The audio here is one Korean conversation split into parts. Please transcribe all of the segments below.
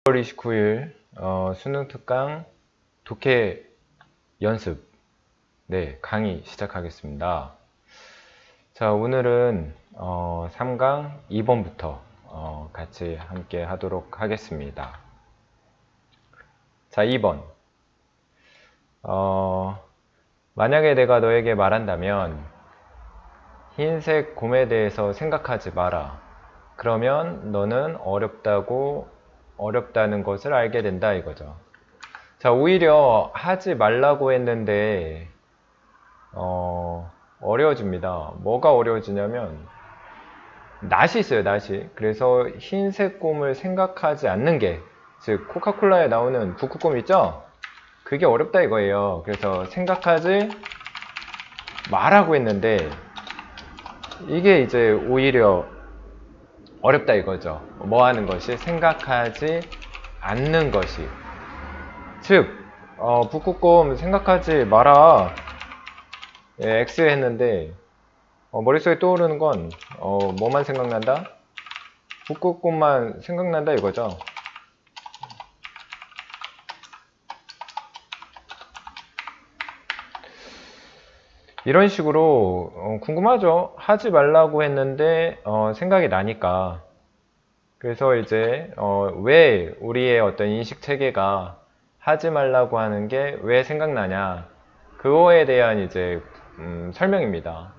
10월 29일 수능 특강 독해 연습 강의 시작하겠습니다. 자, 오늘은 3강 2번부터 같이 함께 하도록 하겠습니다. 자, 2번. 만약에 내가 너에게 말한다면 흰색 곰에 대해서 생각하지 마라. 그러면 너는 어렵다는 것을 알게 된다 이거죠. 자, 오히려 하지 말라고 했는데 어려워집니다. 뭐가 어려워지냐면 낫이 있어요, 낫이. 그래서 흰색 곰을 생각하지 않는 게, 즉 코카콜라에 나오는 북극곰 있죠? 그게 어렵다 이거예요. 그래서 생각하지 말라고 했는데 이게 이제 오히려 어렵다 이거죠. 뭐 하는 것이? 생각하지 않는 것이. 즉 북극곰 생각하지 마라. 예, X 했는데 머릿속에 떠오르는 건 뭐만 생각난다? 북극곰만 생각난다 이거죠. 이런 식으로 궁금하죠? 하지 말라고 했는데 생각이 나니까. 그래서 이제 왜 우리의 어떤 인식 체계가 하지 말라고 하는 게 왜 생각나냐, 그거에 대한 이제 설명입니다.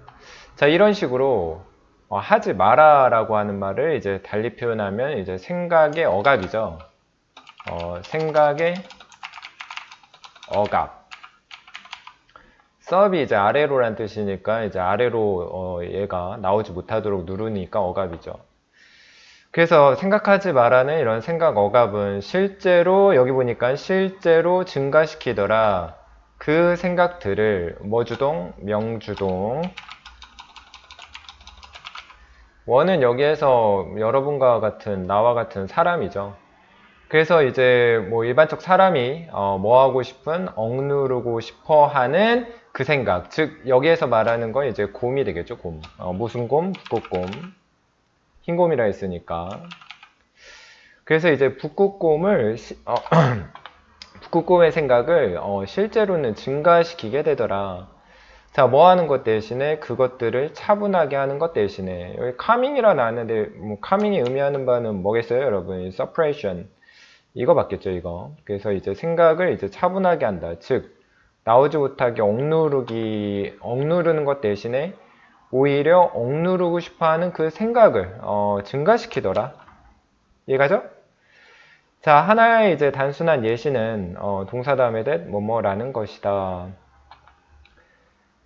자, 이런 식으로 하지 마라 라고 하는 말을 이제 달리 표현하면 이제 생각의 억압이죠. 생각의 억압. 섭이 이제 아래로란 뜻이니까 이제 아래로 얘가 나오지 못하도록 누르니까 억압이죠. 그래서 생각하지 마라는 이런 생각 억압은 실제로 여기 보니까 실제로 증가시키더라. 그 생각들을 뭐주동? 명주동. 원은 여기에서 여러분과 같은, 나와 같은 사람이죠. 그래서 이제 뭐 일반적 사람이 뭐 하고 싶은, 억누르고 싶어 하는 그 생각. 즉 여기에서 말하는 건 이제 곰이 되겠죠. 곰. 무슨 곰? 북극곰. 흰곰이라 했으니까. 그래서 이제 북극곰을 북극곰의 생각을 실제로는 증가시키게 되더라. 자, 뭐 하는 것 대신에 그것들을 차분하게 하는 것 대신에, 여기 calming이라 나왔는데 뭐 calming이 의미하는 바는 뭐겠어요, 여러분? suppression. 이거 맞겠죠, 이거. 그래서 이제 생각을 이제 차분하게 한다. 즉 나오지 못하게 억누르는 것 대신에 오히려 억누르고 싶어하는 그 생각을 증가시키더라. 이해가죠? 자, 하나의 이제 단순한 예시는 동사 다음에 that 뭐뭐라는 것이다.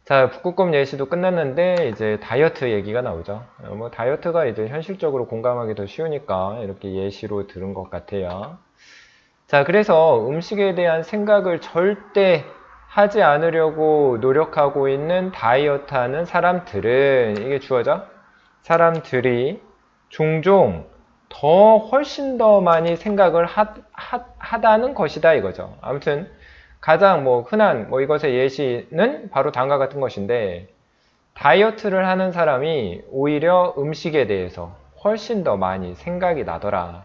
자, 북극곰 예시도 끝났는데 이제 다이어트 얘기가 나오죠. 뭐 다이어트가 이제 현실적으로 공감하기 더 쉬우니까 이렇게 예시로 들은 것 같아요. 자, 그래서 음식에 대한 생각을 절대 하지 않으려고 노력하고 있는 다이어트 하는 사람들은, 이게 주어져? 사람들이 종종 훨씬 더 많이 생각을 하다는 것이다 이거죠. 아무튼 가장 뭐 흔한 이것의 예시는 바로 다음과 같은 것인데, 다이어트를 하는 사람이 오히려 음식에 대해서 훨씬 더 많이 생각이 나더라.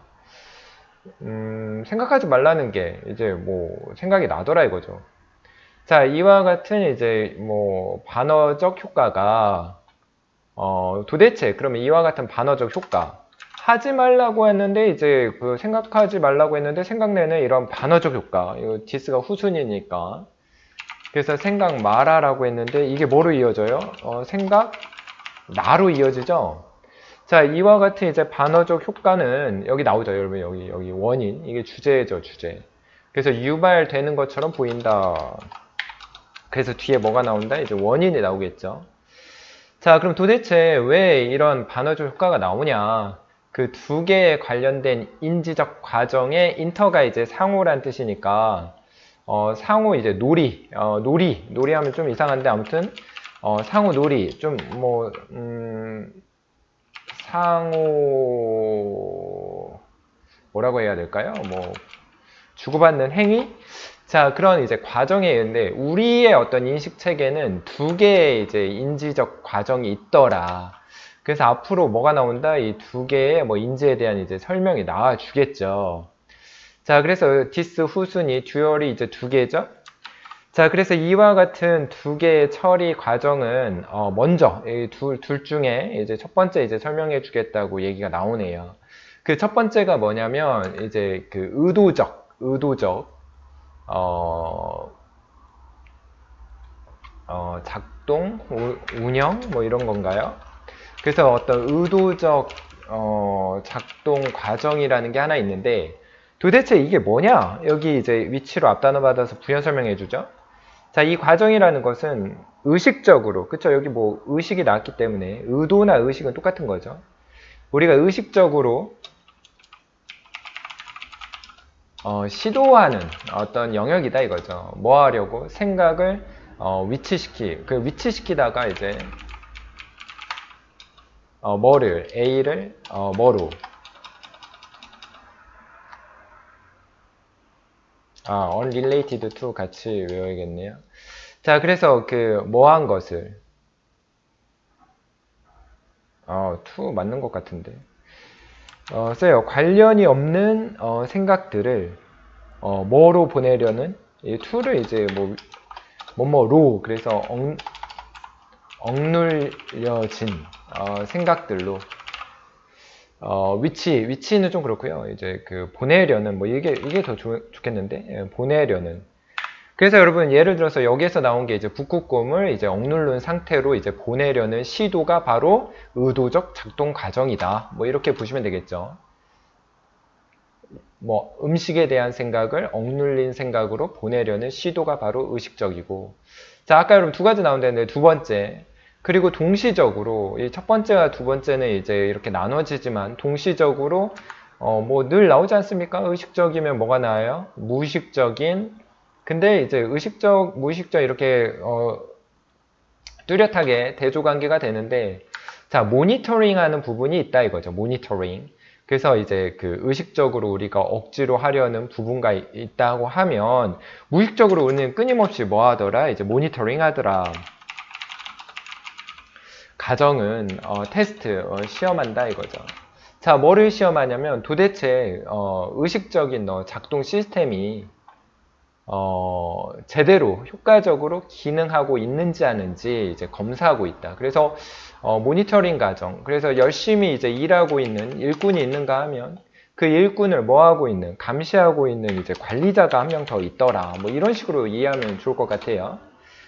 생각하지 말라는 게 이제 뭐 생각이 나더라 이거죠. 자, 이와 같은 이제 뭐 반어적 효과가 도대체 그러면 이와 같은 반어적 효과, 하지 말라고 했는데 이제 그 생각하지 말라고 했는데 생각내는 이런 반어적 효과, 이거 디스가 후순이니까. 그래서 생각 마라라고 했는데 이게 뭐로 이어져요? 생각 나로 이어지죠. 자, 이와 같은 이제 반어적 효과는 여기 나오죠, 여러분. 여기 원인, 이게 주제죠, 주제. 그래서 유발되는 것처럼 보인다. 그래서 뒤에 뭐가 나온다? 이제 원인이 나오겠죠. 자, 그럼 도대체 왜 이런 반어적 효과가 나오냐? 그 두 개에 관련된 인지적 과정에 인터가 이제 상호란 뜻이니까 상호 이제 놀이 하면 좀 이상한데 아무튼 상호 놀이 좀 뭐 상호 뭐라고 해야 될까요? 뭐 주고받는 행위? 자, 그런 이제 과정에 있는데 우리의 어떤 인식 체계는 두 개의 이제 인지적 과정이 있더라. 그래서 앞으로 뭐가 나온다? 이 두 개의 뭐 인지에 대한 이제 설명이 나와 주겠죠. 자, 그래서 this 후순위 듀얼이 이제 두 개죠. 자, 그래서 이와 같은 두 개의 처리 과정은 먼저 이 둘 중에 이제 첫 번째 이제 설명해 주겠다고 얘기가 나오네요. 그 첫 번째가 뭐냐면 이제 그 의도적 작동, 운영 뭐 이런 건가요? 그래서 어떤 의도적 작동 과정이라는 게 하나 있는데 도대체 이게 뭐냐? 여기 이제 위치로 앞단어 받아서 부연 설명해 주죠. 자, 이 과정이라는 것은 의식적으로, 그쵸? 여기 뭐 의식이 나왔기 때문에 의도나 의식은 똑같은 거죠. 우리가 의식적으로 시도하는 어떤 영역이다 이거죠. 뭐 하려고? 생각을 위치시키다가 이제 뭐를, A를 뭐로? unrelated to 같이 외워야겠네요. 자, 그래서 그 뭐한 것을 to 맞는 것 같은데 써요. 관련이 없는 생각들을 뭐로 보내려는 이 to를 이제 뭐로 그래서 억눌려진 생각들로 위치는 좀 그렇고요. 이제 그 보내려는 뭐 이게 더 좋겠는데 보내려는. 그래서 여러분 예를 들어서 여기에서 나온 게 이제 북극곰을 이제 억누른 상태로 이제 보내려는 시도가 바로 의도적 작동 과정이다. 뭐 이렇게 보시면 되겠죠. 뭐 음식에 대한 생각을 억눌린 생각으로 보내려는 시도가 바로 의식적이고. 자, 아까 여러분 두 가지 나온다는데 두 번째. 그리고 동시적으로 이 첫 번째와 두 번째는 이제 이렇게 나눠지지만 동시적으로 뭐 늘 나오지 않습니까? 의식적이면 뭐가 나와요? 무의식적인. 근데 이제 의식적, 무의식적 이렇게 뚜렷하게 대조관계가 되는데 자, 모니터링 하는 부분이 있다 이거죠. 모니터링. 그래서 이제 그 의식적으로 우리가 억지로 하려는 부분가 있다고 하면 무의식적으로 우리는 끊임없이 뭐 하더라? 이제 모니터링 하더라. 가정은 테스트, 시험한다 이거죠. 자, 뭐를 시험하냐면 도대체 의식적인 작동 시스템이 제대로 효과적으로 기능하고 있는지 아닌지 이제 검사하고 있다. 그래서 모니터링 과정. 그래서 열심히 이제 일하고 있는 일꾼이 있는가 하면 그 일꾼을 뭐 하고 있는 감시하고 있는 이제 관리자가 한 명 더 있더라. 뭐 이런 식으로 이해하면 좋을 것 같아요.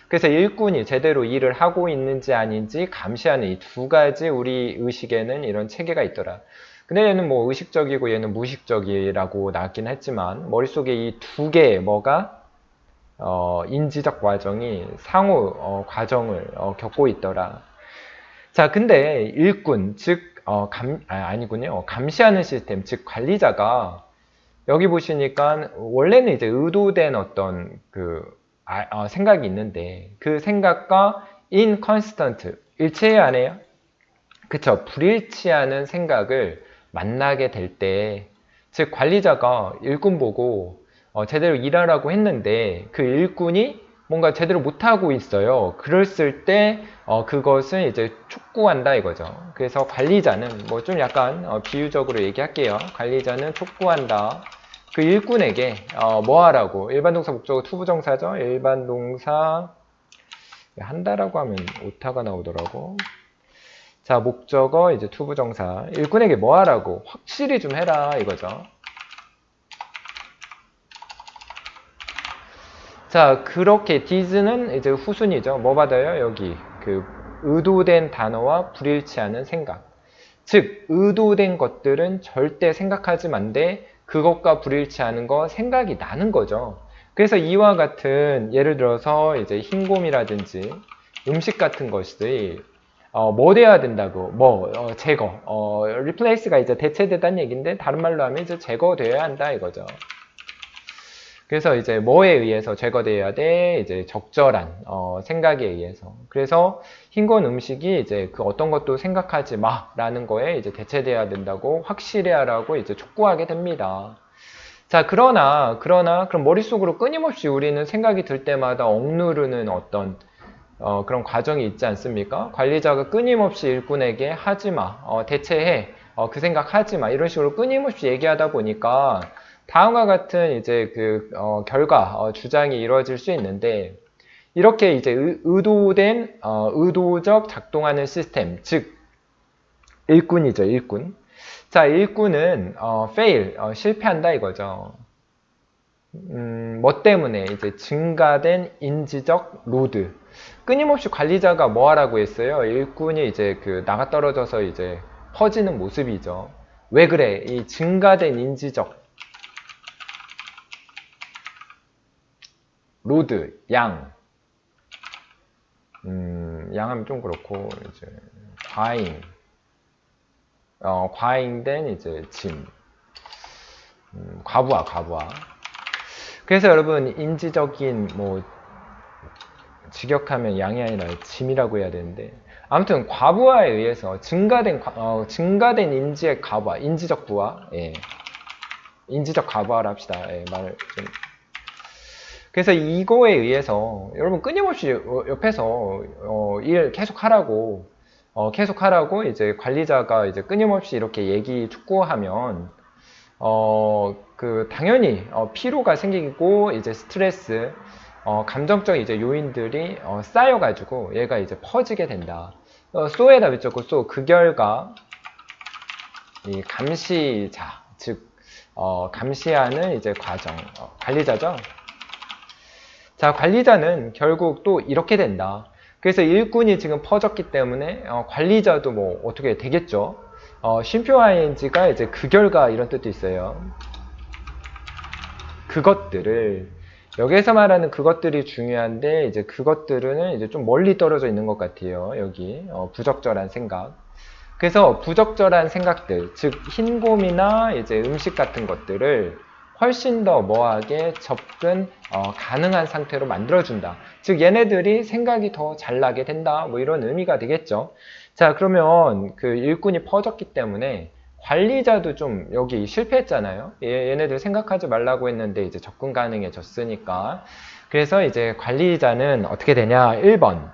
그래서 일꾼이 제대로 일을 하고 있는지 아닌지 감시하는 이 두 가지 우리 의식에는 이런 체계가 있더라. 근데 얘는 뭐 의식적이고 얘는 무의식적이라고 나왔긴 했지만 머릿속에 이 두 개의 뭐가 인지적 과정이 상호 과정을 겪고 있더라. 자, 근데 일꾼 즉 아니군요. 감시하는 시스템 즉 관리자가 여기 보시니까 원래는 이제 의도된 어떤 생각이 있는데 그 생각과 inconstant 일치해야 하네요. 그쵸? 불일치하는 생각을 만나게 될 때, 즉 관리자가 일꾼 보고 제대로 일하라고 했는데 그 일꾼이 뭔가 제대로 못하고 있어요. 그랬을 때 그것은 이제 촉구한다 이거죠. 그래서 관리자는 뭐 좀 약간 비유적으로 얘기할게요. 관리자는 촉구한다. 그 일꾼에게 뭐 하라고? 일반동사 목적어 투부정사죠. 일반동사 한다라고 하면 오타가 나오더라고. 자, 목적어 이제 투부정사 일꾼에게 뭐 하라고? 확실히 좀 해라 이거죠. 자, 그렇게 did는 이제 후순위죠. 뭐 받아요? 여기 그 의도된 단어와 불일치하는 생각. 즉 의도된 것들은 절대 생각하지 만데 그것과 불일치하는 거 생각이 나는 거죠. 그래서 이와 같은 예를 들어서 이제 흰곰이라든지 음식 같은 것이 뭐 돼야 된다고 제거 replace가 이제 대체되다는 얘기인데 다른 말로 하면 이제 제거돼야 한다 이거죠. 그래서 이제 뭐에 의해서 제거돼야 돼? 이제 적절한 생각에 의해서. 그래서 흰건 음식이 이제 그 어떤 것도 생각하지 마라는 거에 이제 대체돼야 된다고 확실해야라고 이제 촉구하게 됩니다. 자, 그러나 그럼 머릿속으로 끊임없이 우리는 생각이 들 때마다 억누르는 어떤 그런 과정이 있지 않습니까? 관리자가 끊임없이 일꾼에게 하지 마, 대체해, 그 생각 하지 마 이런 식으로 끊임없이 얘기하다 보니까 다음과 같은 이제 결과, 주장이 이루어질 수 있는데, 이렇게 이제 의도적 작동하는 시스템, 즉, 일꾼이죠, 일꾼. 자, 일꾼은, fail, 실패한다 이거죠. 뭐 때문에? 이제 증가된 인지적 로드. 끊임없이 관리자가 뭐 하라고 했어요? 일꾼이 이제 나가 떨어져서 이제 퍼지는 모습이죠. 왜 그래? 이 증가된 인지적 로드, 양. 양하면 좀 그렇고, 이제, 과잉. 과잉된 이제 짐. 과부하. 그래서 여러분, 인지적인, 뭐, 직역하면 양이 아니라 짐이라고 해야 되는데, 아무튼 과부하에 의해서 증가된 인지의 과부하, 인지적 부하, 예. 인지적 과부하를 합시다. 예, 말을 좀. 그래서 이거에 의해서 여러분 끊임없이 옆에서 일 계속 하라고 이제 관리자가 이제 끊임없이 이렇게 얘기 촉구하면 당연히 피로가 생기고 이제 스트레스 감정적 이제 요인들이 쌓여가지고 얘가 이제 퍼지게 된다. 소에다 붙였고 그 결과 이 감시자 즉 감시하는 이제 과정 관리자죠. 자, 관리자는 결국 또 이렇게 된다. 그래서 일꾼이 지금 퍼졌기 때문에 관리자도 뭐 어떻게 되겠죠. 쉼표 ing가 이제 그 결과 이런 뜻도 있어요. 그것들을 여기에서 말하는 그것들이 중요한데 이제 그것들은 이제 좀 멀리 떨어져 있는 것 같아요. 여기 부적절한 생각. 그래서 부적절한 생각들, 즉 흰곰이나 이제 음식 같은 것들을 훨씬 더 뭐하게 접근 가능한 상태로 만들어준다. 즉 얘네들이 생각이 더 잘 나게 된다. 뭐 이런 의미가 되겠죠. 자, 그러면 그 일꾼이 퍼졌기 때문에 관리자도 좀 여기 실패했잖아요. 얘네들 생각하지 말라고 했는데 이제 접근 가능해졌으니까. 그래서 이제 관리자는 어떻게 되냐? 1번.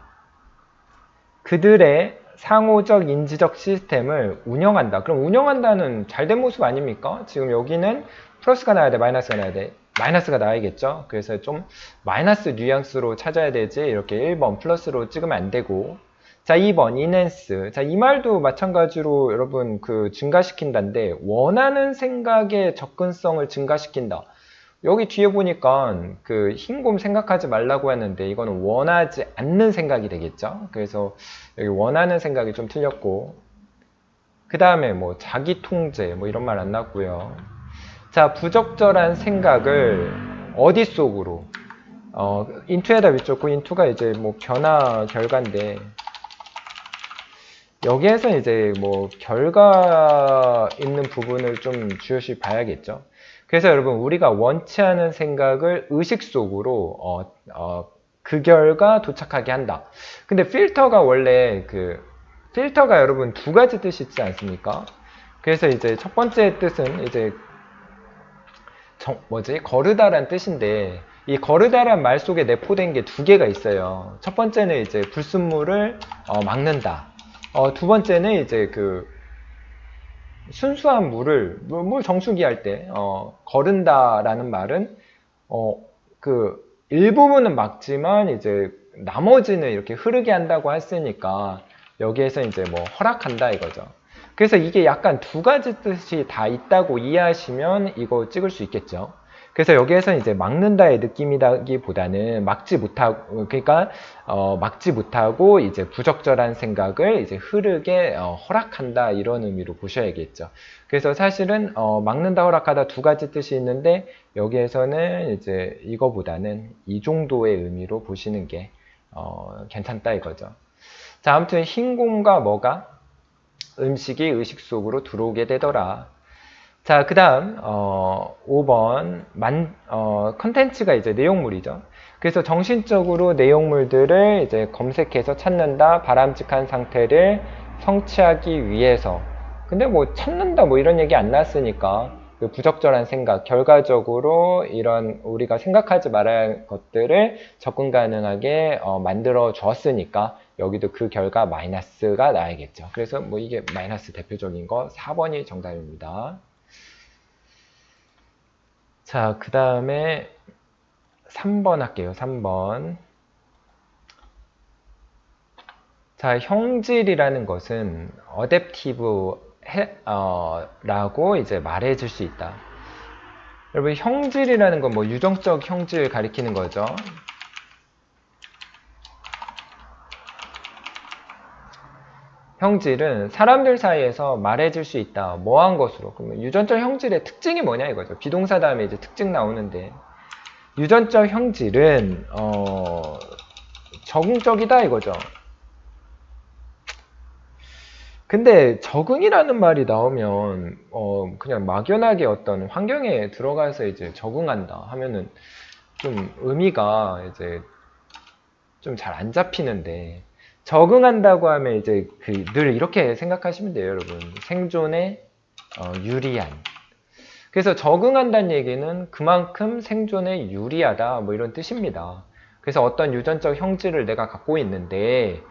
그들의 상호적 인지적 시스템을 운영한다. 그럼 운영한다는 잘된 모습 아닙니까? 지금 여기는 플러스가 나야 돼, 마이너스가 나야 돼. 마이너스가 나야겠죠? 그래서 좀 마이너스 뉘앙스로 찾아야 되지. 이렇게 1번 플러스로 찍으면 안 되고. 자, 2번 인핸스. 자, 이 말도 마찬가지로 여러분 증가시킨다인데 원하는 생각의 접근성을 증가시킨다. 여기 뒤에 보니까 흰곰 생각하지 말라고 했는데 이거는 원하지 않는 생각이 되겠죠. 그래서 여기 원하는 생각이 좀 틀렸고 그 다음에 뭐 자기 통제 뭐 이런 말 안 나왔고요. 자, 부적절한 생각을 어디 속으로 인투에다 비쳤고 인투가 이제 뭐 변화 결과인데 여기에서 이제 뭐 결과 있는 부분을 좀 주요시 봐야겠죠. 그래서 여러분 우리가 원치 않은 생각을 의식 속으로 그 결과 도착하게 한다. 근데 필터가 원래 필터가 여러분 두 가지 뜻이 있지 않습니까? 그래서 이제 첫 번째 뜻은 이제 거르다란 뜻인데 이 거르다란 말 속에 내포된 게 두 개가 있어요. 첫 번째는 이제 불순물을 막는다. 두 번째는 이제 순수한 물 정수기 할 때, 거른다라는 말은, 일부분은 막지만, 이제, 나머지는 이렇게 흐르게 한다고 했으니까, 여기에서 이제 뭐 허락한다 이거죠. 그래서 이게 약간 두 가지 뜻이 다 있다고 이해하시면 이거 찍을 수 있겠죠. 그래서 여기에서 이제 막는다의 느낌이라기보다는 막지 못하고, 그러니까, 막지 못하고 이제 부적절한 생각을 이제 흐르게 허락한다 이런 의미로 보셔야겠죠. 그래서 사실은 막는다 허락하다 두 가지 뜻이 있는데 여기에서는 이제 이거보다는 이 정도의 의미로 보시는 게 괜찮다 이거죠. 자, 아무튼 흰곰과 뭐가 음식이 의식 속으로 들어오게 되더라. 자, 그 다음 5번 컨텐츠가 이제 내용물이죠. 그래서 정신적으로 내용물들을 이제 검색해서 찾는다. 바람직한 상태를 성취하기 위해서. 근데 뭐 찾는다 뭐 이런 얘기 안 났으니까 그 부적절한 생각, 결과적으로 이런 우리가 생각하지 말아야 할 것들을 접근 가능하게 만들어 주었으니까 여기도 그 결과 마이너스가 나야겠죠. 그래서 뭐 이게 마이너스 대표적인 거 4번이 정답입니다. 자, 그 다음에 3번 할게요. 3번. 자, 형질이라는 것은 어댑티브 라고 이제 말해줄 수 있다. 여러분, 형질이라는 건 뭐 유정적 형질 가리키는 거죠. 형질은 사람들 사이에서 말해줄 수 있다. 뭐한 것으로. 그러면 유전적 형질의 특징이 뭐냐 이거죠. 비동사 다음에 이제 특징 나오는데, 유전적 형질은 적응적이다 이거죠. 근데 적응이라는 말이 나오면 그냥 막연하게 어떤 환경에 들어가서 이제 적응한다 하면은 좀 의미가 이제 좀 잘 안 잡히는데, 적응한다고 하면 이제 늘 이렇게 생각하시면 돼요, 여러분. 생존에 유리한. 그래서 적응한다는 얘기는 그만큼 생존에 유리하다 뭐 이런 뜻입니다. 그래서 어떤 유전적 형질을 내가 갖고 있는데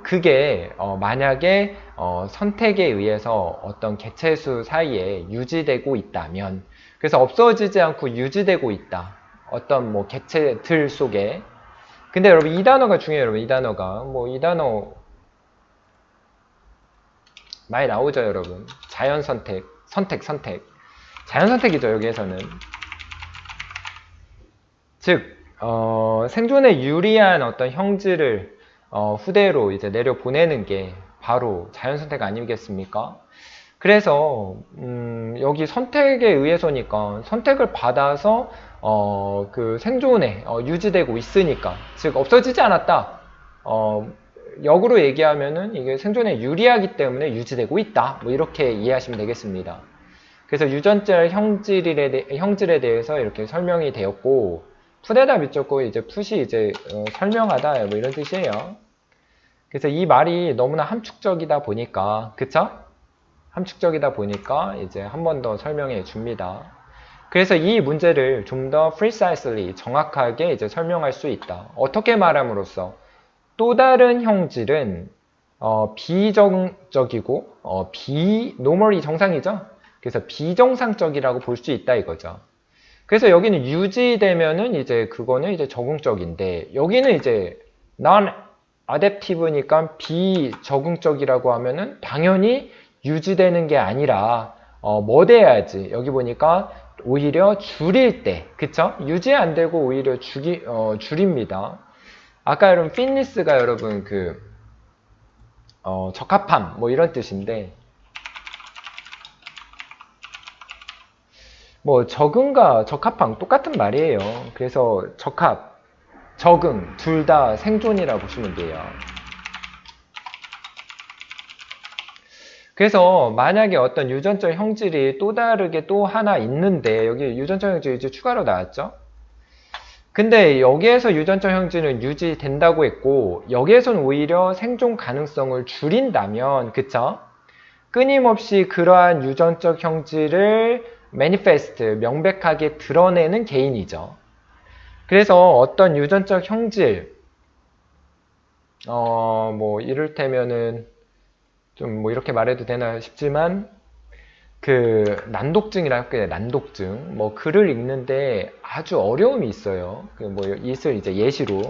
그게 만약에 선택에 의해서 어떤 개체수 사이에 유지되고 있다면, 그래서 없어지지 않고 유지되고 있다. 어떤 뭐 개체들 속에. 근데 여러분 이 단어가 중요해요. 여러분 이 단어가 뭐 이 단어 많이 나오죠 여러분. 자연 선택, 선택. 자연 선택이죠 여기에서는. 즉 생존에 유리한 어떤 형질을 후대로 이제 내려 보내는 게 바로 자연 선택 아니겠습니까? 그래서 여기 선택에 의해서니까, 선택을 받아서 그 생존에 유지되고 있으니까, 즉 없어지지 않았다. 역으로 얘기하면은 이게 생존에 유리하기 때문에 유지되고 있다. 뭐 이렇게 이해하시면 되겠습니다. 그래서 유전자 형질에 대해서 이렇게 설명이 되었고, 푸대다 밑줬고 이제 푸시 이제 설명하다 뭐 이런 뜻이에요. 그래서 이 말이 너무나 함축적이다 보니까, 그쵸? 함축적이다 보니까 이제 한 번 더 설명해 줍니다. 그래서 이 문제를 좀 더 precisely, 정확하게 이제 설명할 수 있다. 어떻게 말함으로써 또 다른 형질은 비정적이고 normally 정상이죠. 그래서 비정상적이라고 볼 수 있다 이거죠. 그래서 여기는 유지되면은 이제 그거는 이제 적응적인데, 여기는 이제 non-adaptive니까 비적응적이라고 하면은 당연히 유지되는 게 아니라 뭐 돼야지. 여기 보니까 오히려 줄일 때, 그쵸? 유지 안 되고 오히려 줄입니다. 아까 여러분 fitness가 여러분 적합함 뭐 이런 뜻인데, 뭐 적응과 적합함 똑같은 말이에요. 그래서 적합, 적응 둘 다 생존이라 보시면 돼요. 그래서 만약에 어떤 유전적 형질이 또 다르게 또 하나 있는데, 여기 유전적 형질이 이제 추가로 나왔죠. 근데 여기에서 유전적 형질은 유지된다고 했고, 여기에서는 오히려 생존 가능성을 줄인다면, 그쵸? 끊임없이 그러한 유전적 형질을 명백하게 드러내는 개인이죠. 그래서 어떤 유전적 형질, 뭐 이를테면은 좀 뭐 이렇게 말해도 되나 싶지만, 난독증이라고 할게요. 난독증. 뭐 글을 읽는데 아주 어려움이 있어요. 뭐 이것을 이제 예시로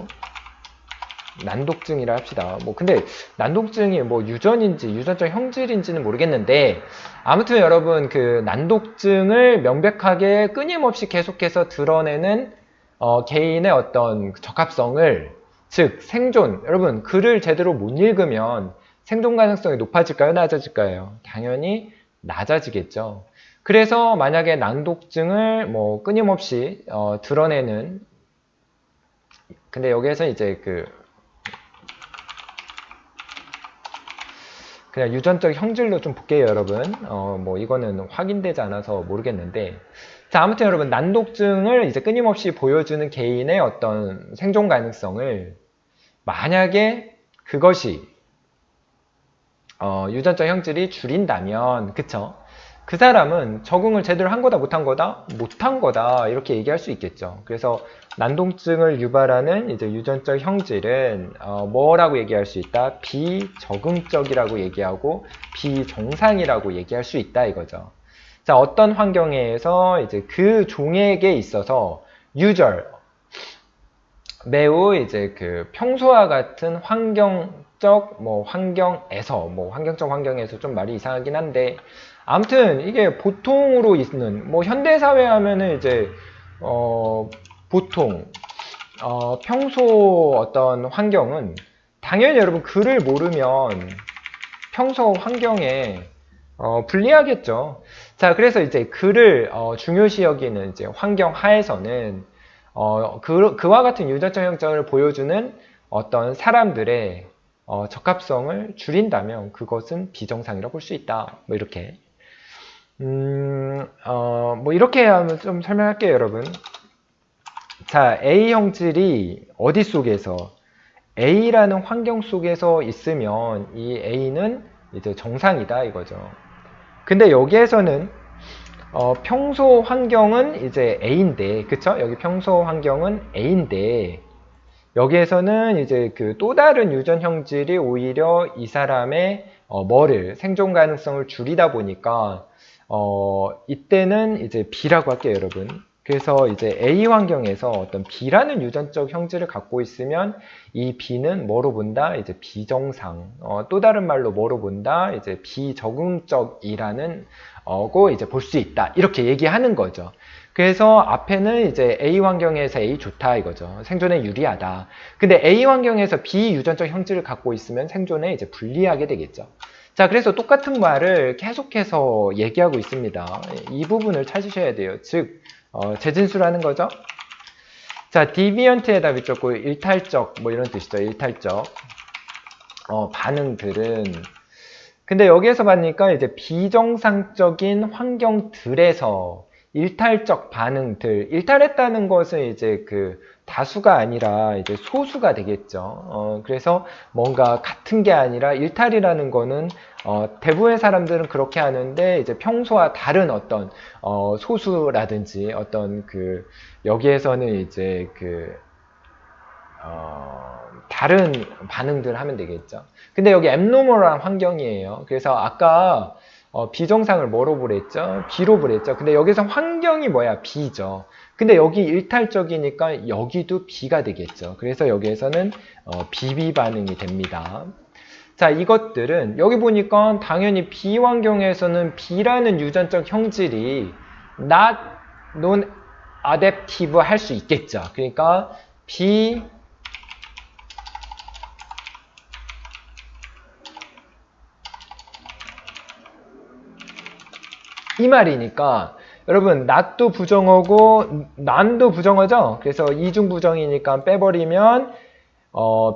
난독증이라 합시다. 뭐 근데 난독증이 뭐 유전인지 유전적 형질인지는 모르겠는데, 아무튼 여러분 난독증을 명백하게 끊임없이 계속해서 드러내는 개인의 어떤 적합성을, 즉 생존, 여러분 글을 제대로 못 읽으면 생존 가능성이 높아질까요? 낮아질까요? 당연히 낮아지겠죠. 그래서 만약에 난독증을 뭐 끊임없이 드러내는, 근데 여기에서 이제 그냥 유전적 형질로 좀 볼게요, 여러분. 뭐 이거는 확인되지 않아서 모르겠는데, 자, 아무튼 여러분 난독증을 이제 끊임없이 보여주는 개인의 어떤 생존 가능성을, 만약에 그것이 유전적 형질이 줄인다면, 그쵸? 그 사람은 적응을 제대로 한 거다, 못한 거다? 못한 거다, 이렇게 얘기할 수 있겠죠. 그래서 난독증을 유발하는 이제 유전적 형질은 뭐라고 얘기할 수 있다? 비적응적이라고 얘기하고 비정상이라고 얘기할 수 있다 이거죠. 자, 어떤 환경에서 이제 그 종에게 있어서 usual, 매우 이제 그 평소와 같은 환경적 환경적 환경에서 좀 말이 이상하긴 한데, 아무튼 이게 보통으로 있는 뭐 현대사회 하면은 이제 보통 평소 어떤 환경은 당연히 여러분 글을 모르면 평소 환경에 불리하겠죠. 자, 그래서 이제 글을 중요시 여기는 이제 환경 하에서는 그와 같은 유전적 형성을 보여주는 어떤 사람들의 적합성을 줄인다면 그것은 비정상이라고 볼 수 있다. 뭐 이렇게. 뭐 이렇게 하면 좀 설명할게요, 여러분. 자, A 형질이 어디 속에서 A라는 환경 속에서 있으면 이 A는 이제 정상이다 이거죠. 근데 여기에서는 평소 환경은 이제 A인데, 그쵸? 여기 평소 환경은 A인데, 여기에서는 이제 그 또 다른 유전 형질이 오히려 이 사람의 생존 가능성을 줄이다 보니까, 이때는 이제 B라고 할게요, 여러분. 그래서 이제 A 환경에서 어떤 B라는 유전적 형질을 갖고 있으면 이 B는 뭐로 본다? 이제 비정상. 또 다른 말로 뭐로 본다? 이제 비적응적이라는 고 이제 볼 수 있다. 이렇게 얘기하는 거죠. 그래서 앞에는 이제 A 환경에서 A 좋다 이거죠. 생존에 유리하다. 근데 A 환경에서 B 유전적 형질을 갖고 있으면 생존에 이제 불리하게 되겠죠. 자, 그래서 똑같은 말을 계속해서 얘기하고 있습니다. 이 부분을 찾으셔야 돼요. 즉, 재진수라는 거죠. 자, 디비언트의 답이 좋고 일탈적 뭐 이런 뜻이죠. 일탈적 반응들은, 근데 여기에서 보니까 이제 비정상적인 환경들에서 일탈적 반응들, 일탈했다는 것은 이제 그 다수가 아니라 이제 소수가 되겠죠. 그래서 뭔가 같은 게 아니라 일탈이라는 거는 대부분의 사람들은 그렇게 하는데 이제 평소와 다른 어떤 소수라든지 어떤 그 여기에서는 이제 그 다른 반응들을 하면 되겠죠. 근데 여기 앱노멀한 환경이에요. 그래서 아까 비정상을 뭐로 보랬죠? B로 보랬죠. 근데 여기서 환경이 뭐야? B죠. 근데 여기 일탈적이니까 여기도 B가 되겠죠. 그래서 여기에서는 BB 반응이 됩니다. 자, 이것들은 여기 보니까 당연히 B 환경에서는 B라는 유전적 형질이 not non-adaptive 할 수 있겠죠. 그러니까 B 이 말이니까 여러분 not도 부정어고 none도 부정어죠. 그래서 이중부정이니까 빼버리면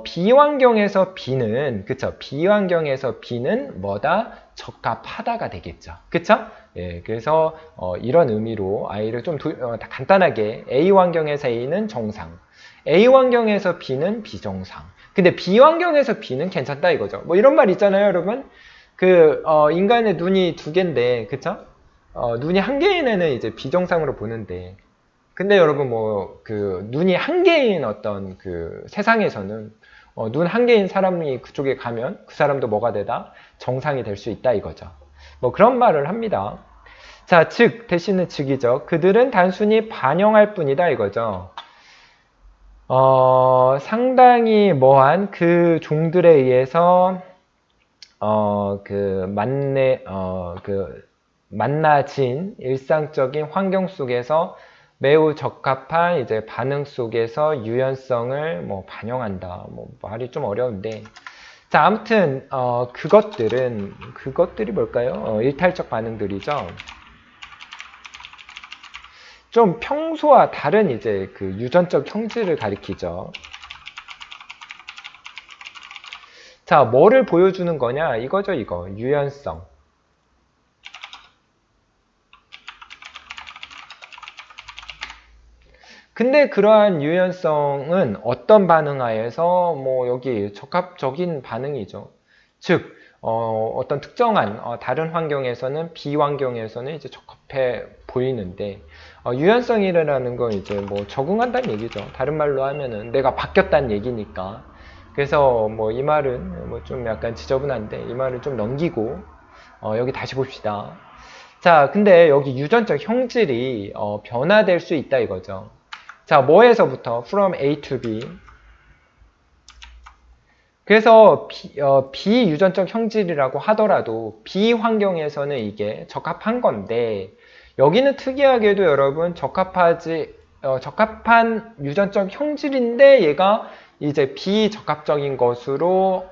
B 환경에서 B는 그쵸? B 환경에서 B는 뭐다? 적합하다가 되겠죠. 그쵸? 예, 그래서 이런 의미로 I를 좀 간단하게 A 환경에서 A는 정상, A 환경에서 B는 비정상. 근데 B 환경에서 B는 괜찮다 이거죠. 뭐 이런 말 있잖아요, 여러분. 인간의 눈이 두 개인데, 그쵸? 눈이 한 개인 애는 이제 비정상으로 보는데, 근데 여러분 눈이 한 개인 어떤 그 세상에서는 눈 한 개인 사람이 그쪽에 가면 그 사람도 뭐가 되다? 정상이 될 수 있다 이거죠. 뭐 그런 말을 합니다. 자, 즉 대신에 즉이죠. 그들은 단순히 반영할 뿐이다 이거죠. 상당히 뭐한 그 종들에 의해서 만나진 일상적인 환경 속에서 매우 적합한 이제 반응 속에서 유연성을 뭐 반영한다. 뭐 말이 좀 어려운데. 자, 아무튼 그것들이 뭘까요? 일탈적 반응들이죠. 좀 평소와 다른 이제 그 유전적 형질을 가리키죠. 자, 뭐를 보여주는 거냐? 이거죠, 이거. 유연성. 근데 그러한 유연성은 어떤 반응하에서 뭐 여기 적합적인 반응이죠. 즉 어떤 특정한 다른 환경에서는 B 환경에서는 이제 적합해 보이는데 유연성이라는 건 이제 뭐 적응한다는 얘기죠. 다른 말로 하면은 내가 바뀌었다는 얘기니까. 그래서 뭐 이 말은 뭐 좀 약간 지저분한데 이 말을 좀 넘기고 여기 다시 봅시다. 자, 근데 여기 유전적 형질이 변화될 수 있다 이거죠. 자, 뭐에서부터? From A to B. 그래서 비유전적 형질이라고 하더라도 비환경에서는 이게 적합한 건데 여기는 특이하게도 여러분 적합한 유전적 형질인데 얘가 이제 비적합적인 것으로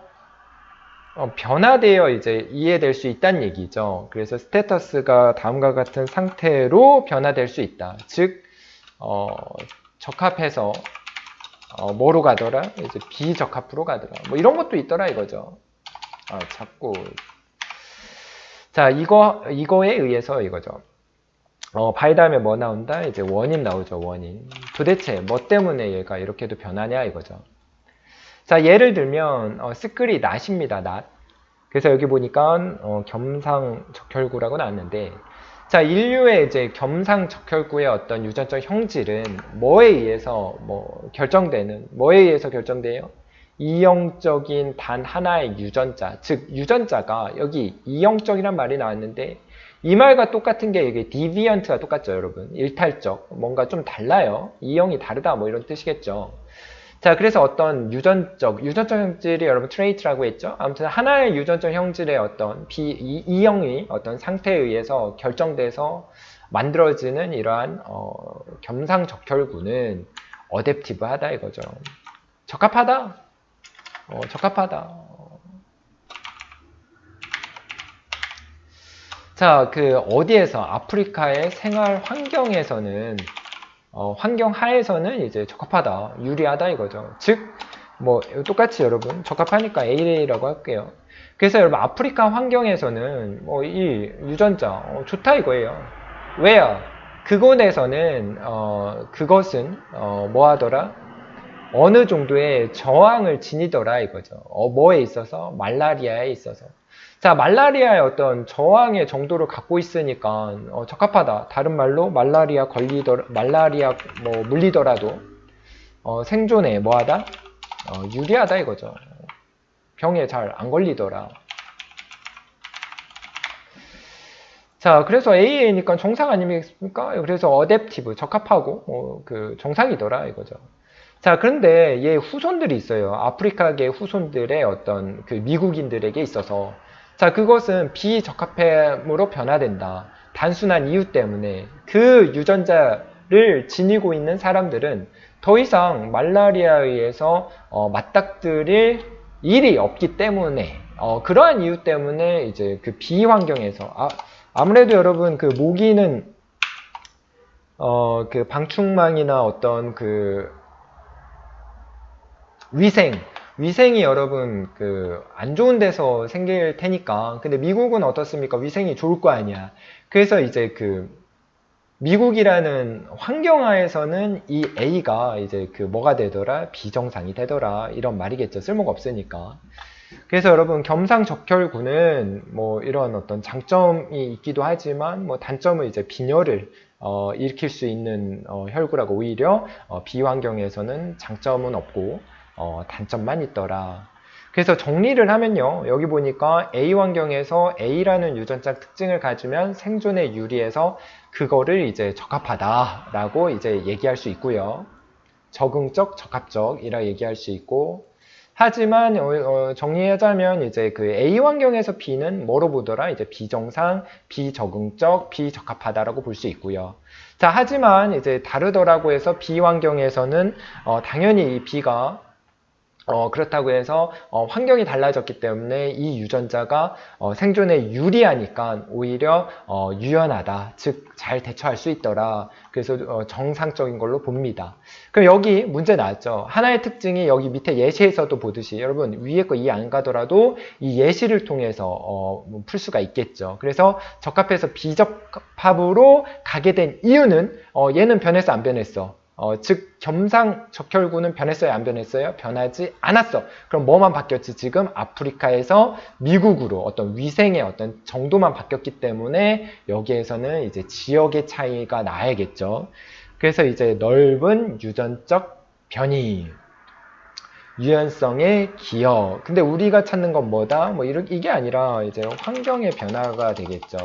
변화되어 이제 이해될 수 있다는 얘기죠. 그래서 스테터스가 다음과 같은 상태로 변화될 수 있다. 즉 적합해서 뭐로 가더라? 이제 비적합으로 가더라. 뭐 이런 것도 있더라 이거죠. 자꾸 자 이거에 의해서 이거죠. 바이 다음에 뭐 나온다? 이제 원인 나오죠. 원인. 도대체 뭐 때문에 얘가 이렇게도 변하냐 이거죠. 자, 예를 들면 스크리 낫입니다. 낫. 그래서 여기 보니까 겸상적혈구라고 나왔는데 자, 인류의 이제 겸상적혈구의 어떤 유전적 형질은 뭐에 의해서 뭐에 의해서 결정돼요? 이형적인 단 하나의 유전자, 즉 유전자가 여기 이형적이란 말이 나왔는데 이 말과 똑같은 게 이게 디비언트가 똑같죠, 여러분. 일탈적, 뭔가 좀 달라요. 이형이 다르다, 뭐 이런 뜻이겠죠. 자, 그래서 어떤 유전적 형질이 여러분 트레이트라고 했죠. 아무튼 하나의 유전적 형질의 어떤 이형이 어떤 상태에 의해서 결정돼서 만들어지는 이러한 겸상적혈구는 어댑티브하다 이거죠. 적합하다. 적합하다. 자, 어디에서 아프리카의 생활 환경에서는 환경 하에서는 이제 적합하다, 유리하다 이거죠. 즉, 뭐 똑같이 여러분 적합하니까 A라고 할게요. 그래서 여러분 아프리카 환경에서는 이 유전자 좋다 이거예요. 왜요? 그곳에서는 그것은 뭐 하더라? 어느 정도의 저항을 지니더라 이거죠. 뭐에 있어서? 말라리아에 있어서. 자, 말라리아의 어떤 저항의 정도를 갖고 있으니까 적합하다. 다른 말로 말라리아 물리더라도 생존에 뭐하다? 유리하다 이거죠. 병에 잘 안 걸리더라. 자, 그래서 AA니까 정상 아닙니까? 그래서 어댑티브, 적합하고 정상이더라 이거죠. 자, 그런데 얘 후손들이 있어요. 아프리카계 후손들의 어떤 미국인들에게 있어서 자, 그것은 비적합함으로 변화된다. 단순한 이유 때문에 그 유전자를 지니고 있는 사람들은 더 이상 말라리아에 의해서 맞닥뜨릴 일이 없기 때문에 그러한 이유 때문에 이제 비환경에서 아무래도 여러분 모기는 방충망이나 어떤 위생이 여러분 안 좋은 데서 생길 테니까. 근데 미국은 어떻습니까? 위생이 좋을 거 아니야. 그래서 이제 미국이라는 환경하에서는 이 A가 이제 뭐가 되더라? 비정상이 되더라. 이런 말이겠죠. 쓸모가 없으니까. 그래서 여러분 겸상적혈구는 뭐 이런 어떤 장점이 있기도 하지만 뭐 단점은 이제 빈혈을 일으킬 수 있는 혈구라고 오히려 비환경에서는 장점은 없고 단점만 있더라. 그래서 정리를 하면요. 여기 보니까 A 환경에서 A라는 유전자 특징을 가지면 생존에 유리해서 그거를 이제 적합하다라고 이제 얘기할 수 있고요. 적응적, 적합적이라 얘기할 수 있고 하지만 정리하자면 이제 A 환경에서 B는 뭐로 보더라? 이제 비정상, 비적응적, 비적합하다라고 볼 수 있고요. 자, 하지만 이제 다르더라고 해서 B 환경에서는 당연히 이 B가 그렇다고 해서 환경이 달라졌기 때문에 이 유전자가 생존에 유리하니까 오히려 유연하다, 즉 잘 대처할 수 있더라. 그래서 정상적인 걸로 봅니다. 그럼 여기 문제 나왔죠. 하나의 특징이 여기 밑에 예시에서도 보듯이 여러분 위에 거 이해 안 가더라도 이 예시를 통해서 풀 수가 있겠죠. 그래서 적합해서 비적합으로 가게 된 이유는 얘는 변했어 안 변했어? 즉 겸상적혈구는 변했어요 안 변했어요? 변하지 않았어. 그럼 뭐만 바뀌었지? 지금 아프리카에서 미국으로 어떤 위생의 어떤 정도만 바뀌었기 때문에 여기에서는 이제 지역의 차이가 나야겠죠. 그래서 이제 넓은 유전적 변이, 유연성의 기여. 근데 우리가 찾는 건 뭐다? 뭐 이게 아니라 이제 환경의 변화가 되겠죠.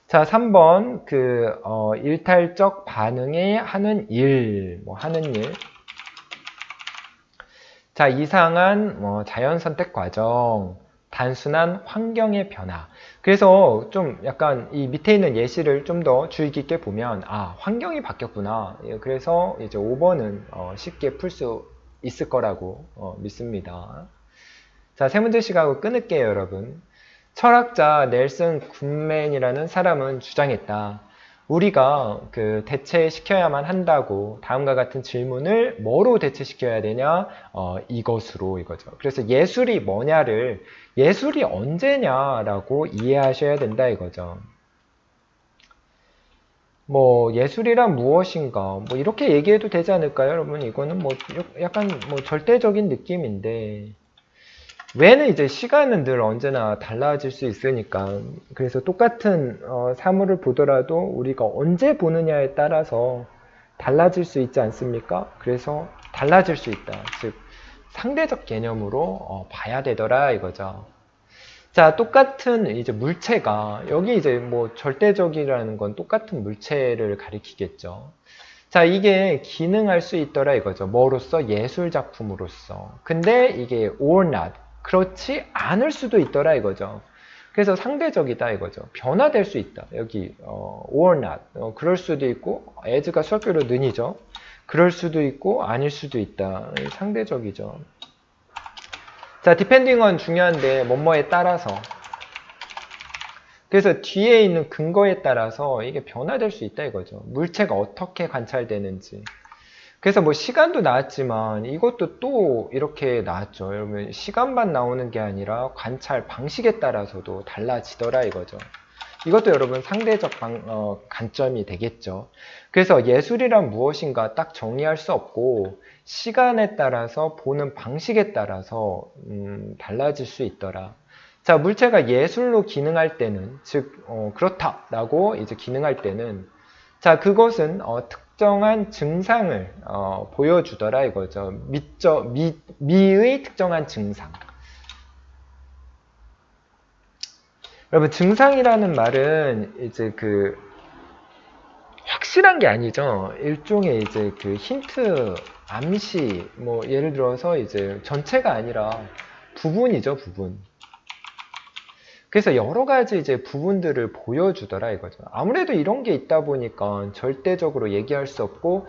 자, 3번 일탈적 반응에 하는 일, 하는 일. 자, 이상한 자연 선택 과정, 단순한 환경의 변화. 그래서 좀 약간 이 밑에 있는 예시를 좀 더 주의 깊게 보면 환경이 바뀌었구나. 예, 그래서 이제 5번은 쉽게 풀 수 있을 거라고 믿습니다. 자, 세 문제 시각으로 끊을게요, 여러분. 철학자 넬슨 굿맨이라는 사람은 주장했다. 우리가 대체시켜야만 한다고 다음과 같은 질문을 뭐로 대체시켜야 되냐? 이것으로 이거죠. 그래서 예술이 뭐냐를 예술이 언제냐라고 이해하셔야 된다 이거죠. 예술이란 무엇인가? 이렇게 얘기해도 되지 않을까요? 여러분, 이거는 약간 절대적인 느낌인데, 왜는 이제 시간은 늘 언제나 달라질 수 있으니까. 그래서 똑같은 사물을 보더라도 우리가 언제 보느냐에 따라서 달라질 수 있지 않습니까? 그래서 달라질 수 있다. 즉 상대적 개념으로 봐야 되더라 이거죠. 자, 똑같은 이제 물체가 여기 이제 절대적이라는 건 똑같은 물체를 가리키겠죠. 자, 이게 기능할 수 있더라 이거죠. 뭐로서? 예술 작품으로서. 근데 이게 or not, 그렇지 않을 수도 있더라 이거죠. 그래서 상대적이다 이거죠. 변화될 수 있다. 여기 or not, 그럴 수도 있고, as가 수학교로 는이죠. 그럴 수도 있고 아닐 수도 있다. 상대적이죠. 자, depending on 중요한데 뭐뭐에 따라서. 그래서 뒤에 있는 근거에 따라서 이게 변화될 수 있다 이거죠. 물체가 어떻게 관찰되는지. 그래서 시간도 나왔지만 이것도 또 이렇게 나왔죠. 여러분, 시간만 나오는 게 아니라 관찰 방식에 따라서도 달라지더라 이거죠. 이것도 여러분 상대적 관점이 되겠죠. 그래서 예술이란 무엇인가 딱 정의할 수 없고 시간에 따라서 보는 방식에 따라서 달라질 수 있더라. 자, 물체가 예술로 기능할 때는, 즉 그렇다라고 이제 기능할 때는, 자, 그것은 특정한 증상을 보여주더라 이거죠. 미의 특정한 증상. 여러분, 증상이라는 말은 이제 확실한 게 아니죠. 일종의 이제 힌트, 암시, 예를 들어서 이제 전체가 아니라 부분이죠, 부분. 그래서 여러 가지 이제 부분들을 보여주더라 이거죠. 아무래도 이런 게 있다 보니까 절대적으로 얘기할 수 없고,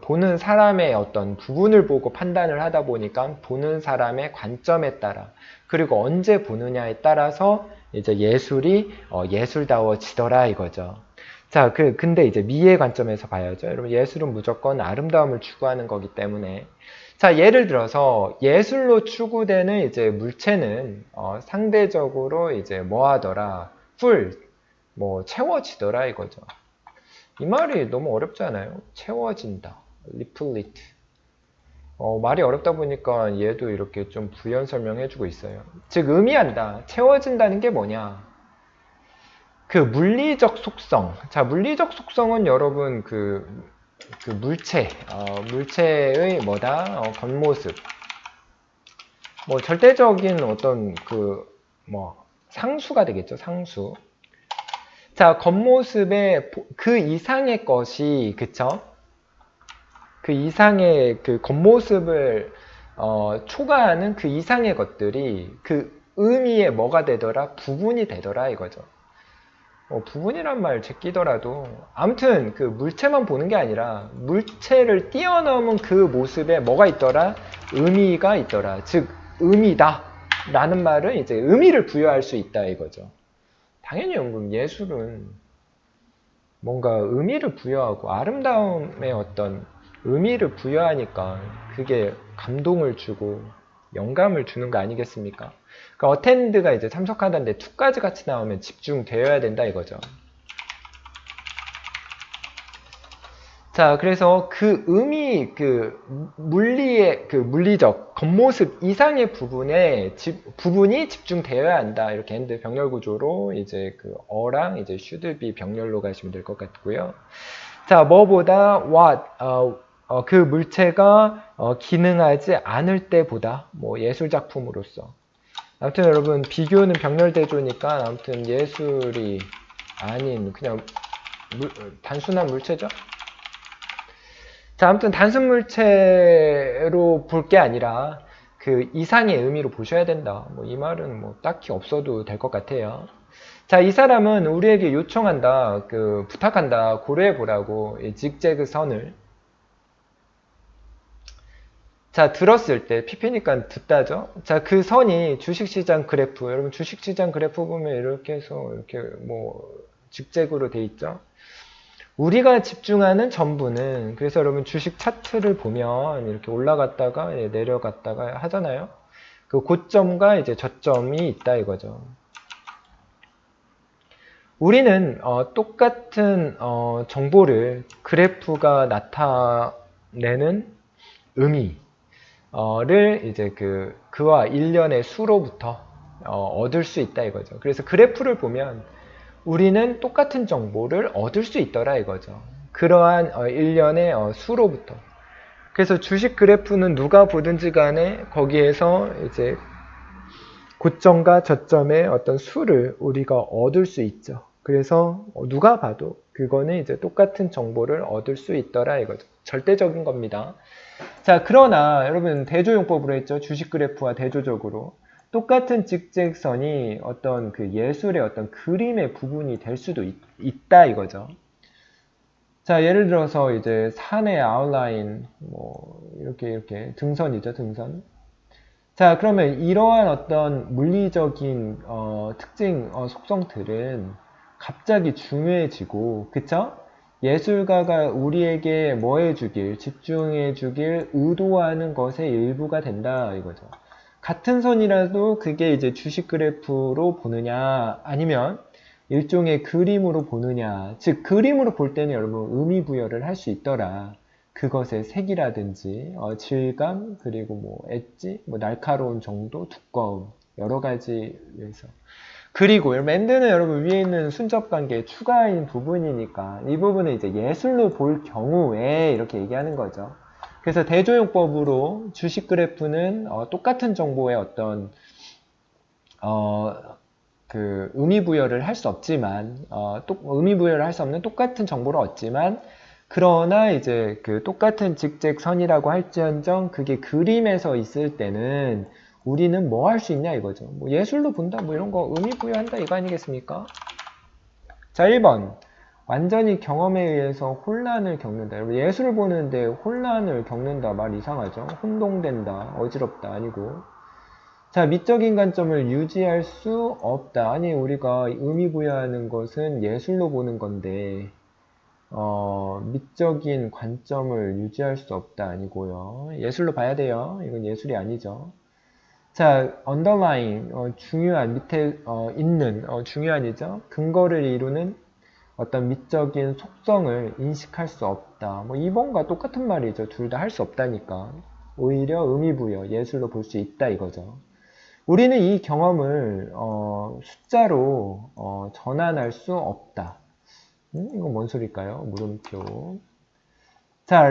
보는 사람의 어떤 부분을 보고 판단을 하다 보니까 보는 사람의 관점에 따라, 그리고 언제 보느냐에 따라서 이제 예술이 예술다워지더라 이거죠. 자, 근데 이제 미의 관점에서 봐야죠. 여러분, 예술은 무조건 아름다움을 추구하는 거기 때문에. 자, 예를 들어서 예술로 추구되는 이제 물체는 상대적으로 이제 뭐하더라? 채워지더라 이거죠. 이 말이 너무 어렵지 않아요? 채워진다. 리플리트. 말이 어렵다 보니까 얘도 이렇게 좀 부연 설명해주고 있어요. 즉 의미한다. 채워진다는 게 뭐냐? 물리적 속성. 자, 물리적 속성은 여러분 물체의 겉모습. 절대적인 어떤 상수가 되겠죠, 상수. 자, 겉모습에 그 이상의 것이, 그쵸? 그 이상의 겉모습을 초과하는 그 이상의 것들이 그 의미에 뭐가 되더라? 부분이 되더라 이거죠. 부분이란 말 제끼더라도 아무튼 물체만 보는 게 아니라 물체를 뛰어넘은 그 모습에 뭐가 있더라? 의미가 있더라. 즉 의미다 라는 말은 이제 의미를 부여할 수 있다 이거죠. 당연히 예술은 뭔가 의미를 부여하고 아름다움의 어떤 의미를 부여하니까 그게 감동을 주고 영감을 주는 거 아니겠습니까? 그러니까 어텐드가 이제 참석하다는데 to까지 같이 나오면 집중되어야 된다 이거죠. 자, 그래서 물리의 물리적 겉모습 이상의 부분이 집중되어야 한다. 이렇게 했는데 병렬 구조로 이제 어랑 이제 should be 병렬로 가시면 될 것 같고요. 자, 뭐보다 what, 그 물체가 기능하지 않을 때보다 예술 작품으로서. 아무튼 여러분 비교는 병렬 대조니까 아무튼 예술이 아닌 그냥 단순한 물체죠. 자, 아무튼 단순 물체로 볼 게 아니라 그 이상의 의미로 보셔야 된다. 뭐 이 말은 뭐 딱히 없어도 될 것 같아요. 자, 이 사람은 우리에게 요청한다, 부탁한다, 고려해 보라고 이 직제그 선을. 자, 들었을 때, PP니까 듣다죠? 자, 그 선이 주식시장 그래프, 여러분 주식시장 그래프 보면 이렇게 해서 이렇게 뭐 직제그로 돼 있죠? 우리가 집중하는 전부는, 그래서 여러분 주식 차트를 보면 이렇게 올라갔다가 내려갔다가 하잖아요? 그 고점과 이제 저점이 있다 이거죠. 우리는 똑같은 정보를 그래프가 나타내는 의미를 이제 그와 일련의 수로부터 얻을 수 있다 이거죠. 그래서 그래프를 보면 우리는 똑같은 정보를 얻을 수 있더라 이거죠. 그러한 일련의 수로부터. 그래서 주식 그래프는 누가 보든지 간에 거기에서 이제 고점과 저점의 어떤 수를 우리가 얻을 수 있죠. 그래서 누가 봐도 그거는 이제 똑같은 정보를 얻을 수 있더라 이거죠. 절대적인 겁니다. 자, 그러나 여러분 대조용법으로 했죠. 주식 그래프와 대조적으로 똑같은 직직선이 어떤 그 예술의 어떤 그림의 부분이 될 수도 있다 이거죠. 자, 예를 들어서 이제 산의 아웃라인 뭐 이렇게 등선이죠, 등선. 자, 그러면 이러한 어떤 물리적인 특징 속성들은 갑자기 중요해지고, 그쵸? 예술가가 우리에게 뭐 해주길, 집중해주길 의도하는 것의 일부가 된다 이거죠. 같은 선이라도 그게 이제 주식 그래프로 보느냐 아니면 일종의 그림으로 보느냐, 즉 그림으로 볼 때는 여러분 의미 부여를 할 수 있더라. 그것의 색이라든지 질감, 그리고 뭐 엣지, 뭐 날카로운 정도, 두꺼움, 여러 가지에서. 그리고 랜드는 여러분 위에 있는 순접 관계 추가인 부분이니까 이 부분은 이제 예술로 볼 경우에 이렇게 얘기하는 거죠. 그래서 대조용법으로 주식 그래프는 똑같은 정보의 어떤 의미 부여를 할 수 없지만 의미 부여를 할 수 없는 똑같은 정보를 얻지만 그러나 이제 그 똑같은 직책선이라고 할지언정 그게 그림에서 있을 때는 우리는 뭐 할 수 있냐 이거죠. 뭐 예술로 본다 뭐 이런 거 의미 부여한다 이거 아니겠습니까? 자, 1번. 완전히 경험에 의해서 혼란을 겪는다. 여러분 예술을 보는데 혼란을 겪는다 말 이상하죠? 혼동된다, 어지럽다 아니고. 자, 미적인 관점을 유지할 수 없다. 아니 우리가 의미 부여하는 것은 예술로 보는 건데 미적인 관점을 유지할 수 없다 아니고요. 예술로 봐야 돼요. 이건 예술이 아니죠. 자, underline 중요한 밑에 있는 중요한이죠. 근거를 이루는 어떤 미적인 속성을 인식할 수 없다. 뭐 2번과 똑같은 말이죠. 둘 다 할 수 없다니까. 오히려 의미부여 예술로 볼 수 있다 이거죠. 우리는 이 경험을 숫자로 전환할 수 없다. 이건 뭔 소릴까요? 물음표. 자,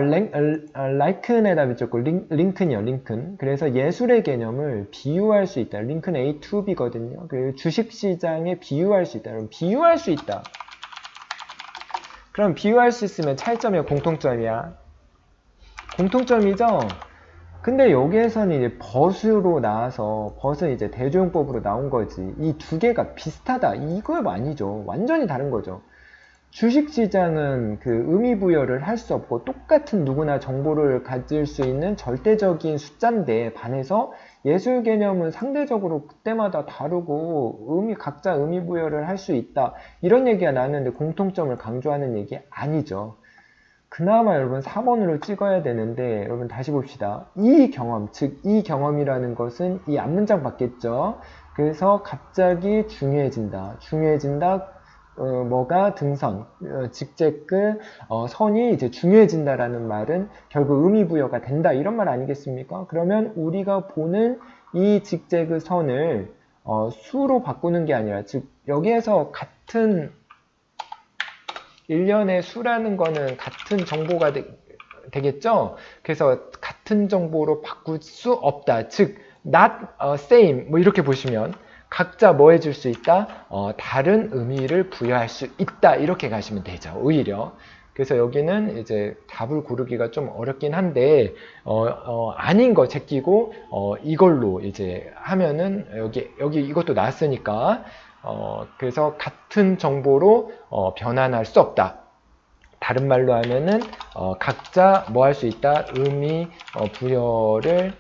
like에다 밑줬고 링큰이요, 링큰. 그래서 예술의 개념을 비유할 수 있다. 링큰 A to B거든요. 그리고 주식시장에 비유할 수 있다. 그럼 비유할 수 있다. 그럼 비유할 수 있으면 차이점이야, 공통점이야? 공통점이죠? 근데 여기에서는 이제 벗으로 나와서 벗은 이제 대조용법으로 나온 거지. 이 두 개가 비슷하다. 이거 아니죠. 완전히 다른 거죠. 주식시장은 그 의미부여를 할 수 없고 똑같은 누구나 정보를 가질 수 있는 절대적인 숫자인데 반해서 예술 개념은 상대적으로 그때마다 다르고 각자 의미부여를 할 수 있다. 이런 얘기가 나왔는데 공통점을 강조하는 얘기 아니죠. 그나마 여러분 4번으로 찍어야 되는데 여러분 다시 봅시다. 이 경험, 즉 이 경험이라는 것은 이 앞문장 받겠죠. 그래서 갑자기 중요해진다. 뭐가 등선, 직제끝, 선이 이제 중요해진다라는 말은 결국 의미부여가 된다 이런 말 아니겠습니까? 그러면 우리가 보는 이 직제그 선을 수로 바꾸는 게 아니라 즉 여기에서 같은 일련의 수라는 거는 같은 정보가 되겠죠? 그래서 같은 정보로 바꿀 수 없다. 즉 not same 뭐 이렇게 보시면 각자 뭐 해줄 수 있다? 다른 의미를 부여할 수 있다. 이렇게 가시면 되죠. 오히려. 그래서 여기는 이제 답을 고르기가 좀 어렵긴 한데, 아닌 거 제끼고, 이걸로 이제 하면은, 여기 이것도 나왔으니까, 그래서 같은 정보로 변환할 수 없다. 다른 말로 하면은 각자 뭐 할 수 있다? 의미 부여를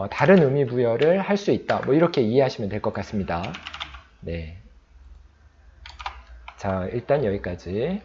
다른 의미 부여를 할 수 있다. 뭐 이렇게 이해하시면 될 것 같습니다. 네. 자, 일단 여기까지.